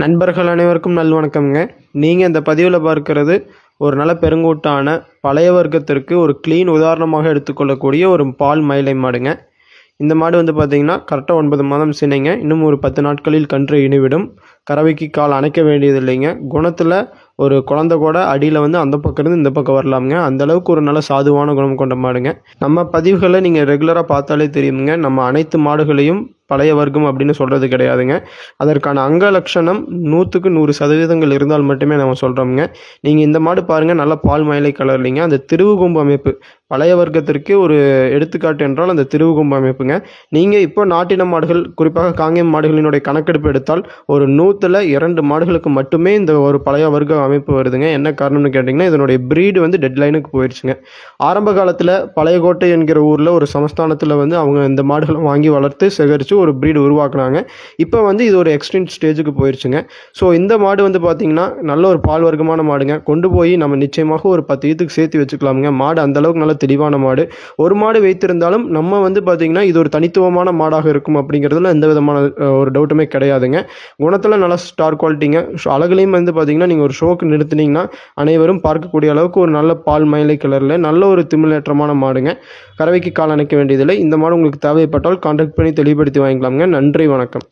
நண்பர்கள் அனைவருக்கும் நல்வணக்கம்ங்க. நீங்கள் இந்த பதிவில் பார்க்கறது ஒரு நல்ல பெருங்கூட்டான பழைய வர்க்கத்திற்கு ஒரு க்ளீன் உதாரணமாக எடுத்துக்கொள்ளக்கூடிய ஒரு பால் மயிலை மாடுங்க. இந்த மாடு வந்து பார்த்திங்கன்னா கரெக்டாக 9 மாதம் சினைங்க. இன்னும் ஒரு 10 நாட்களில் கன்று இனிவிடும். கறவைக்கு கால் அணைக்க வேண்டியது இல்லைங்க. குணத்தில் ஒரு குழந்தை கூட அடியில் வந்து அந்த பக்கம் இருந்து இந்த பக்கம் வரலாமுங்க. அந்தளவுக்கு ஒரு நல்ல சாதுவான குணம் கொண்ட மாடுங்க. நம்ம பதிவுகளை நீங்கள் ரெகுலராக பார்த்தாலே தெரியுங்க. நம்ம அனைத்து மாடுகளையும் பழைய வர்க்கம் அப்படின்னு சொல்கிறது கிடையாதுங்க. அதற்கான அங்க லட்சணம் 100க்கு 100% இருந்தால் மட்டுமே நம்ம சொல்கிறோமுங்க. நீங்கள் இந்த மாடு பாருங்கள், நல்ல பால் மயிலை கலர்லிங்க. அந்த திருவுகொம்பு அமைப்பு பழைய வர்க்கத்திற்கு ஒரு எடுத்துக்காட்டு என்றால் அந்த திருவுகொம்பு அமைப்புங்க. நீங்கள் இப்போ நாட்டின மாடுகள், குறிப்பாக காங்கேயம் மாடுகளினுடைய கணக்கெடுப்பு எடுத்தால் ஒரு 100ல் 2 மாடுகளுக்கு மட்டுமே இந்த ஒரு பழைய வர்க்க அமைப்பு வருதுங்க. என்ன காரணம்னு கேட்டிங்கன்னா, இதனுடைய ப்ரீடு வந்து டெட்லைனுக்கு போயிடுச்சுங்க. ஆரம்ப காலத்தில் பழையகோட்டை என்கிற ஊரில் ஒரு சமஸ்தானத்தில் வந்து அவங்க இந்த மாடுகளை வாங்கி வளர்த்து சேகரித்து ஒரு ப்ரீடு உருவாக்குனாங்க. இப்போ வந்து இது ஒரு எக்ஸ்டென்ட் ஸ்டேஜுக்கு போயிடுச்சுங்க. ஸோ இந்த மாடு வந்து பார்த்திங்கன்னா நல்ல ஒரு பால் வர்க்கமான மாடுங்க. கொண்டு போய் நம்ம நிச்சயமாக ஒரு 10 ஈத்துக்கு சேர்த்து வச்சுக்கலாமுங்க. மாடு அந்தளவுக்கு நல்ல தெளிவான மாடு. ஒரு மாடு வைத்திருந்தாலும் நம்ம வந்து பார்த்திங்கன்னா இது ஒரு தனித்துவமான மாடாக இருக்கும் அப்படிங்கிறதுல எந்த விதமான ஒரு டவுட்டுமே கிடையாதுங்க. குணத்தில் நல்ல ஸ்டார் குவாலிட்டிங்க. அழகுலையும் வந்து பார்த்திங்கன்னா நீங்கள் ஒரு ஷோக்கு நிறுத்தினீங்கன்னா அனைவரும் பார்க்கக்கூடிய அளவுக்கு ஒரு நல்ல பால் மயிலை கலரில் நல்ல ஒரு திமிழேற்றமான மாடுங்க. கறவைக்கு கால் அணைக்க வேண்டியதில்லை. இந்த மாடு உங்களுக்கு தேவைப்பட்டால் கான்டாக்ட் பண்ணி தெளிவுபடுத்தி வாங்கிக்கலாமுங்க. நன்றி, வணக்கம்.